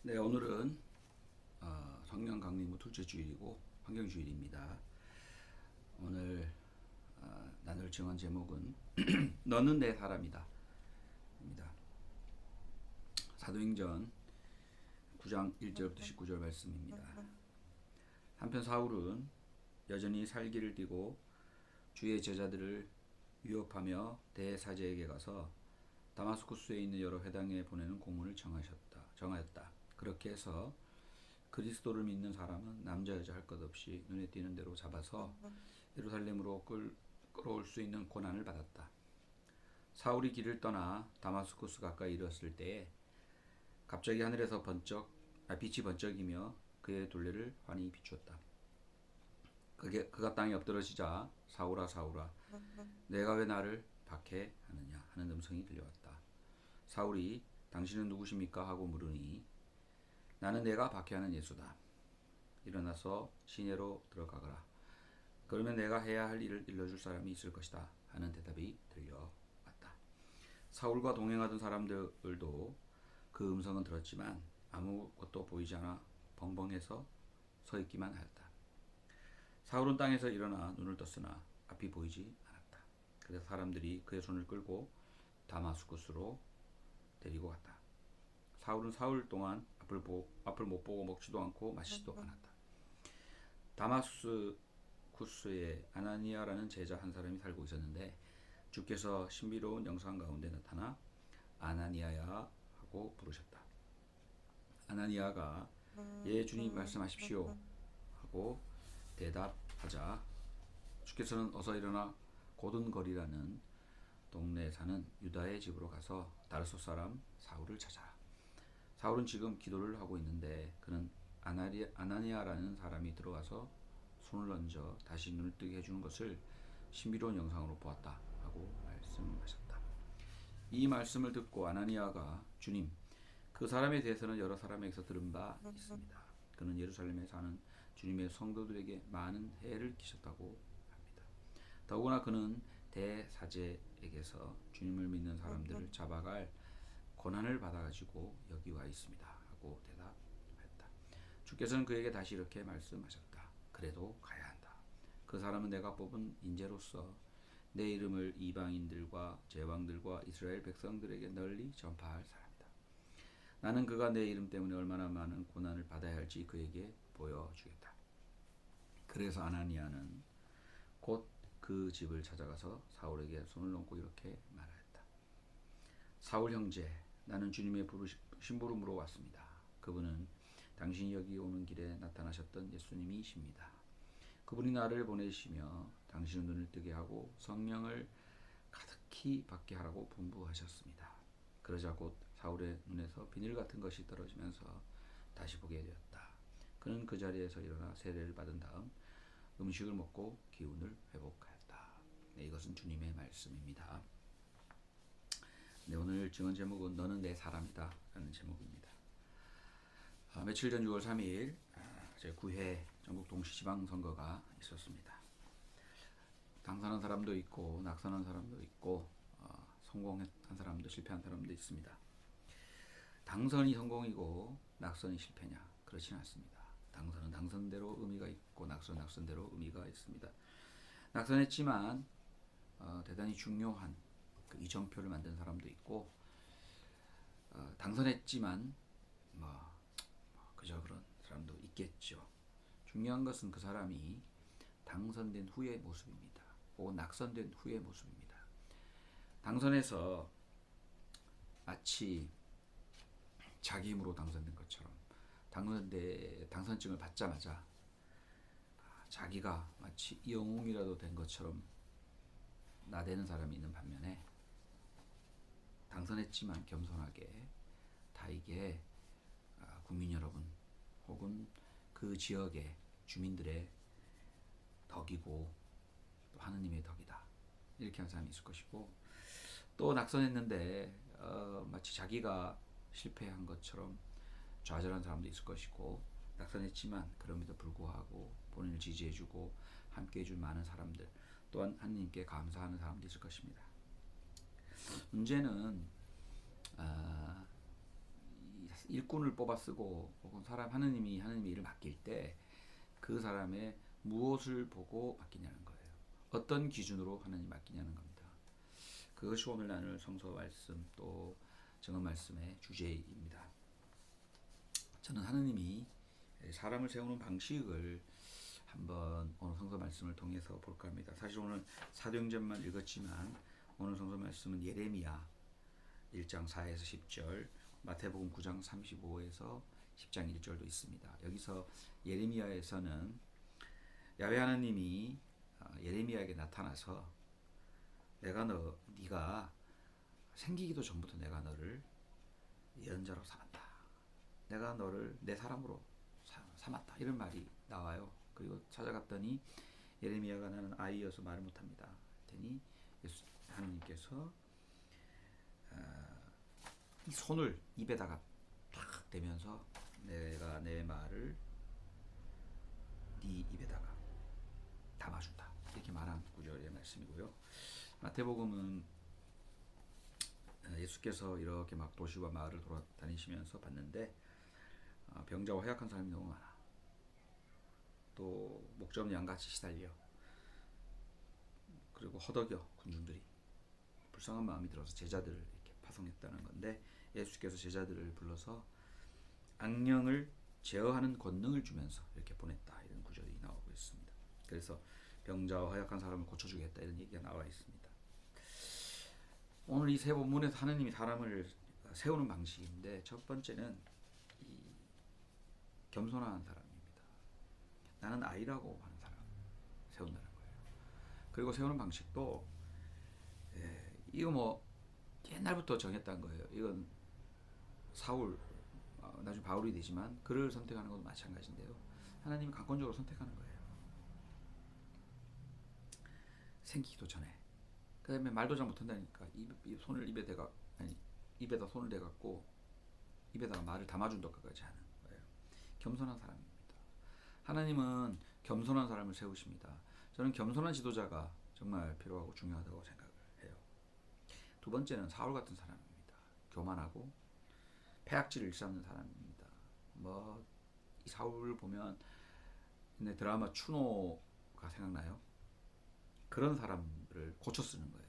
네, 오늘은 성령 강림 후 둘째 주일이고 환경주일입니다. 오늘 나눌 증언 제목은 너는 내 사람이다 입니다. 사도행전 9장 1절부터 19절 말씀입니다. 한편 사울은 여전히 살기를 띠고 주의 제자들을 위협하며 대사제에게 가서 다마스쿠스에 있는 여러 회당에 보내는 공문을 정하였다. 그렇게 해서 그리스도를 믿는 사람은 남자 여자 할 것 없이 눈에 띄는 대로 잡아서 예루살렘으로 끌어올 수 있는 권한을 받았다. 사울이 길을 떠나 다마스쿠스 가까이 이르렀을 때에 갑자기 하늘에서 빛이 번쩍이며 그의 둘레를 환히 비추었다. 그가 땅에 엎드러지자 사울아 사울아 내가 왜 나를 박해하느냐 하는 음성이 들려왔다. 사울이 당신은 누구십니까 하고 물으니 나는 내가 박해하는 예수다. 일어나서 시내로 들어가거라. 그러면 내가 해야 할 일을 일러줄 사람이 있을 것이다 하는 대답이 들려왔다. 사울과 동행하던 사람들도 그 음성은 들었지만 아무것도 보이지 않아 벙벙해서 서 있기만 하였다. 사울은 땅에서 일어나 눈을 떴으나 앞이 보이지 않았다. 그래서 사람들이 그의 손을 끌고 다마스쿠스로 데리고 갔다. 사울은 사흘 동안 앞을 못 보고 먹지도 않고 마시지도 않았다. 다마스쿠스에 아나니아라는 제자 한 사람이 살고 있었는데 주께서 신비로운 영상 가운데 나타나 아나니아야 하고 부르셨다. 아나니아가 예 주님 말씀하십시오 하고 대답하자 주께서는 어서 일어나 고든거리라는 동네에 사는 유다의 집으로 가서 다르소 사람 사울을 찾아라. 사울은 지금 기도를 하고 있는데 그는 아나니아라는 사람이 들어와서 손을 얹어 다시 눈을 뜨게 해주는 것을 신비로운 영상으로 보았다 하고 말씀하셨다. 이 말씀을 듣고 아나니아가 주님, 그 사람에 대해서는 여러 사람에게서 들은 바 있습니다. 그는 예루살렘에 사는 주님의 성도들에게 많은 해를 끼쳤다고 합니다. 더구나 그는 대사제에게서 주님을 믿는 사람들을 잡아갈 권한을 받아가지고 여기 와 있습니다 하고 대답했다. 주께서는 그에게 다시 이렇게 말씀하셨다. 그래도 가야 한다. 그 사람은 내가 뽑은 인재로서 내 이름을 이방인들과 제왕들과 이스라엘 백성들에게 널리 전파할 사람이다. 나는 그가 내 이름 때문에 얼마나 많은 고난을 받아야 할지 그에게 보여주겠다. 그래서 아나니아는 곧 그 집을 찾아가서 사울에게 손을 얹고 이렇게 말하였다. 사울 형제, 나는 주님의 심부름으로 왔습니다. 그분은 당신이 여기 오는 길에 나타나셨던 예수님이십니다. 그분이 나를 보내시며 당신의 눈을 뜨게 하고 성령을 가득히 받게 하라고 분부하셨습니다. 그러자 곧 사울의 눈에서 비늘 같은 것이 떨어지면서 다시 보게 되었다. 그는 그 자리에서 일어나 세례를 받은 다음 음식을 먹고 기운을 회복하였다. 네, 이것은 주님의 말씀입니다. 네, 오늘 증언 제목은 너는 내 사람이다 라는 제목입니다. 며칠 전 6월 3일 제9회 전국 동시지방선거가 있었습니다. 당선한 사람도 있고 낙선한 사람도 있고 성공한 사람도 실패한 사람도 있습니다. 당선이 성공이고 낙선이 실패냐? 그렇지는 않습니다. 당선은 당선대로 의미가 있고 낙선은 낙선대로 의미가 있습니다. 낙선했지만 대단히 중요한 그 이정표를 만든 사람도 있고 당선했지만 그저 그런 사람도 있겠죠. 중요한 것은 그 사람이 당선된 후의 모습입니다. 혹은 낙선된 후의 모습입니다. 당선해서 마치 자기 힘으로 당선된 것처럼 당선증을 받자마자 자기가 마치 영웅이라도 된 것처럼 나대는 사람이 있는 반면에 당선했지만 겸손하게 다이게 국민 여러분 혹은 그 지역의 주민들의 덕이고 또 하느님의 덕이다 이렇게 하는 사람이 있을 것이고 또 낙선했는데 마치 자기가 실패한 것처럼 좌절한 사람도 있을 것이고 낙선했지만 그럼에도 불구하고 본인을 지지해주고 함께해준 많은 사람들 또한 하느님께 감사하는 사람도 있을 것입니다. 문제는 일꾼을 뽑아 쓰고 혹은 하느님이 일을 맡길 때 그 사람의 무엇을 보고 맡기냐는 거예요. 어떤 기준으로 하느님 맡기냐는 겁니다. 그것이 오늘 나눌 성서 말씀 또 증언 말씀의 주제입니다. 저는 하느님이 사람을 세우는 방식을 한번 오늘 성서 말씀을 통해서 볼까 합니다. 사실 오늘 사도행전만 읽었지만 오늘 성서 말씀은 예레미야 1장 4에서 10절, 마태복음 9장 35에서 10장 1절도 있습니다. 여기서 예레미야에서는 야훼 하나님이 예레미야에게 나타나서 네가 생기기도 전부터 내가 너를 예언자로 삼았다. 내가 너를 내 사람으로 삼았다. 이런 말이 나와요. 그리고 찾아갔더니 예레미야가 나는 아이여서 말을 못합니다. 했더니 하나님께서 이 손을 입에다가 탁 대면서 내가 내 말을 네 입에다가 담아준다. 이렇게 말한 구절의 말씀이고요. 마태복음은 예수께서 이렇게 막 도시와 마을을 돌아다니시면서 봤는데 병자와 허약한 사람이 너무 많아. 또 목자 없는 양같이 시달려. 그리고 허덕여 군중들이 불쌍한 마음이 들어서 제자들을 이렇게 파송했다는 건데, 예수께서 제자들을 불러서 악령을 제어하는 권능을 주면서 이렇게 보냈다. 이런 구절이 나오고 있습니다. 그래서 병자와 허약한 사람을 고쳐주겠다 이런 얘기가 나와 있습니다. 오늘 이 세 본문에서 하느님이 사람을 세우는 방식인데, 첫 번째는 이 겸손한 사람입니다. 나는 아이라고 하는 사람 세운다는 거예요. 그리고 세우는 방식도 이거 뭐 옛날부터 정했다는 거예요. 이건 사울 나중에 바울이 되지만 그를 선택하는 것도 마찬가지인데요. 하나님이 강권적으로 선택하는 거예요. 생기기도 전에. 그다음에 말도 잘 못한다니까 손을 입에다 손을 대갖고 입에다가 말을 담아준다까지 하는 거예요. 겸손한 사람입니다. 하나님은 겸손한 사람을 세우십니다. 저는 겸손한 지도자가 정말 필요하고 중요하다고 생각을 해요. 두 번째는 사울 같은 사람입니다. 교만하고 폐악질을 일삼는 사람입니다. 이 사울을 보면 드라마 추노가 생각나요? 그런 사람을 고쳐 쓰는 거예요.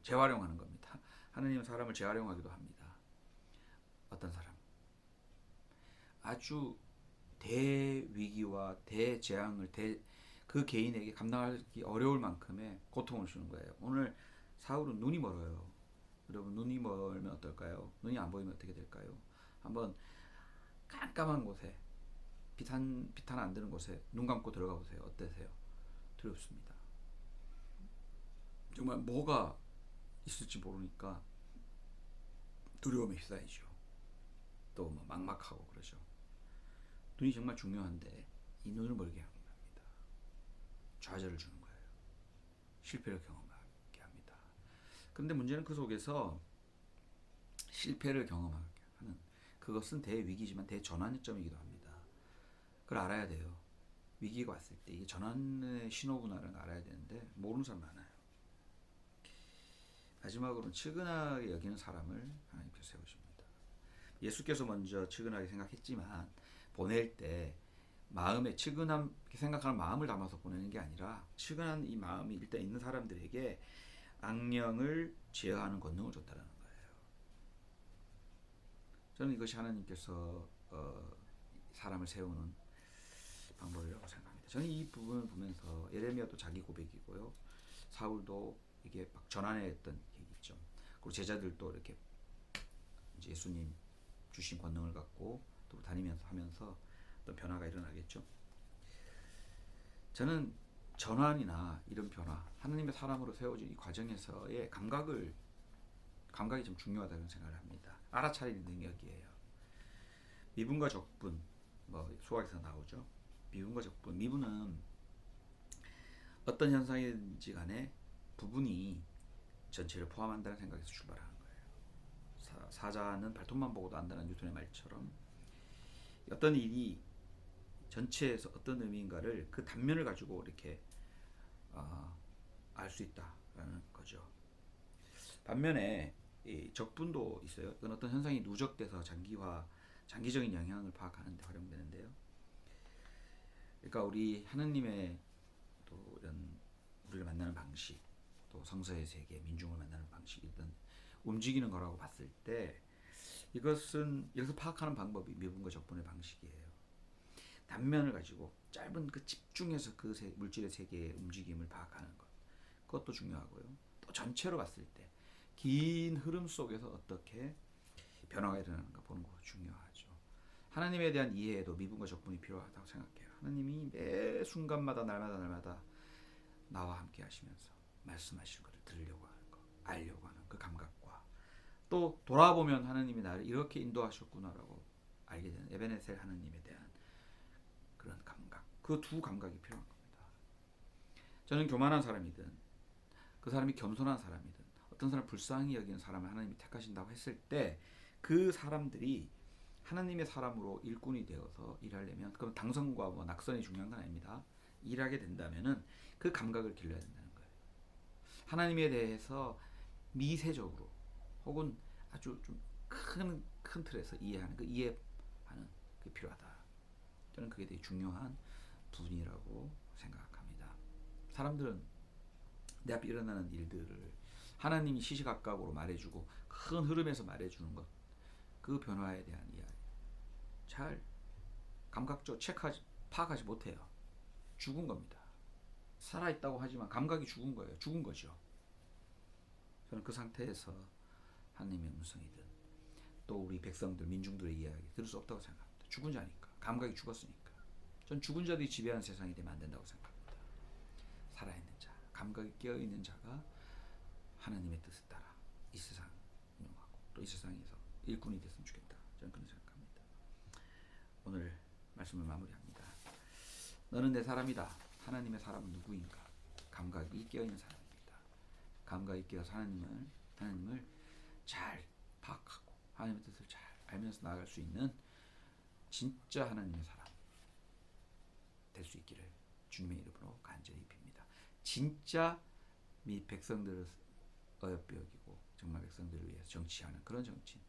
재활용하는 겁니다. 하느님은 사람을 재활용하기도 합니다. 어떤 사람? 아주 대위기와 대재앙을 그 개인에게 감당하기 어려울 만큼의 고통을 주는 거예요. 오늘 사울은 눈이 멀어요. 여러분, 눈이 멀면 어떨까요? 눈이 안 보이면 어떻게 될까요? 한번 깜깜한 곳에 빛 하나 안 드는 곳에 눈 감고 들어가 보세요. 어떠세요? 두렵습니다. 정말 뭐가 있을지 모르니까 두려움에 휩싸이죠. 또 막막하고 그러죠. 눈이 정말 중요한데 이 눈을 멀게 합니다. 좌절을 주는 거예요. 실패를 경험하게 합니다. 그런데 문제는 그 속에서 실패를 경험하게 하는 그것은 대위기지만 대전환점이기도 합니다. 그걸 알아야 돼요. 위기가 왔을 때 이게 전환의 신호구나를 알아야 되는데 모르는 사람 많아요. 마지막으로는 측은하게 여기는 사람을 하나님께서 세우십니다. 예수께서 먼저 측은하게 생각했지만 보낼 때 마음에 측은하게 생각하는 마음을 담아서 보내는 게 아니라 측은한 이 마음이 일단 있는 사람들에게 악령을 제어하는 권능을 줬다는 거예요. 저는 이것이 하나님께서 사람을 세우는 방법이라고 생각합니다. 저는 이 부분을 보면서 예레미야도 자기 고백이고요. 사울도 이게 막 전환했던 얘기죠. 그리고 제자들도 이렇게 이제 예수님 주신 권능을 갖고 또 다니면서 하면서 어떤 변화가 일어나겠죠. 저는 전환이나 이런 변화, 하나님의 사람으로 세워진 이 과정에서의 감각이 좀 중요하다는 생각을 합니다. 알아차리는 능력이에요. 미분과 적분, 수학에서 나오죠. 미분과 적분. 미분은 어떤 현상인지 간에 부분이 전체를 포함한다는 생각에서 출발하는 거예요. 사자는 발톱만 보고도 안다는 뉴턴의 말처럼 어떤 일이 전체에서 어떤 의미인가를 그 단면을 가지고 이렇게 알 수 있다라는 거죠. 반면에 이 적분도 있어요. 이건 어떤 현상이 누적돼서 장기적인 영향을 파악하는 데 활용되는데요. 그러니까 우리 하느님의 또 이런 우리를 만나는 방식, 또 성서의 세계, 민중을 만나는 방식이든 움직이는 거라고 봤을 때 이것은 여기서 파악하는 방법이 미분과 적분의 방식이에요. 단면을 가지고 짧은 그 집중해서 그 물질의 세계의 움직임을 파악하는 것, 그것도 중요하고요. 또 전체로 봤을 때 긴 흐름 속에서 어떻게 변화가 일어나는가 보는 것도 중요하죠. 하나님에 대한 이해에도 미분과 적분이 필요하다고 생각해요. 하나님이 매 순간마다 날마다 나와 함께 하시면서 말씀하시는 것을 들으려고 하는 것, 알려고 하는 그 감각과 또 돌아보면 하나님이 나를 이렇게 인도하셨구나라고 알게 되는 에베네셀 하나님에 대한 그런 감각, 그 두 감각이 필요한 겁니다. 저는 교만한 사람이든 그 사람이 겸손한 사람이든 어떤 사람 불쌍히 여기는 사람을 하나님이 택하신다고 했을 때 그 사람들이 하나님의 사람으로 일꾼이 되어서 일하려면 그럼 당선과 뭐 낙선이 중요한 건 아닙니다. 일하게 된다면은 그 감각을 길러야 된다는 거예요. 하나님에 대해서 미세적으로 혹은 아주 좀 큰 틀에서 이해하는 그 이해하는 게 필요하다. 저는 그게 되게 중요한 부분이라고 생각합니다. 사람들은 내 앞에 일어나는 일들을 하나님이 시시각각으로 말해주고 큰 흐름에서 말해주는 것, 그 변화에 대한 이야기 잘 감각적으로 파악하지 못해요. 죽은 겁니다. 살아있다고 하지만 감각이 죽은 거예요. 죽은 거죠. 저는 그 상태에서 하나님의 음성이든 또 우리 백성들, 민중들의 이야기 들을 수 없다고 생각합니다. 죽은 자니까. 감각이 죽었으니까. 전 죽은 자들이 지배하는 세상이 되면 안 된다고 생각합니다. 살아있는 자, 감각이 깨어있는 자가 하나님의 뜻을 따라 이 세상 운영하고 또 이 세상에서 일꾼이 됐으면 좋겠다. 저는 그런 생각합니다. 오늘 말씀을 마무리합니다. 너는 내 사람이다. 하나님의 사람은 누구인가? 감각이 깨어있는 사람입니다. 감각이 깨어서 하나님을 잘 파악하고 하나님의 뜻을 잘 알면서 나아갈 수 있는 진짜 하나님의 사람 될 수 있기를 주님의 이름으로 간절히 빕니다. 진짜 미 백성들을 어여삐 여기고 정말 백성들을 위해서 정치하는 그런 정치인,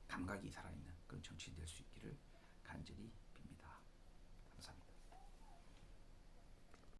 감각이 살아있는 그런 정치인 될 수 있기를 간절히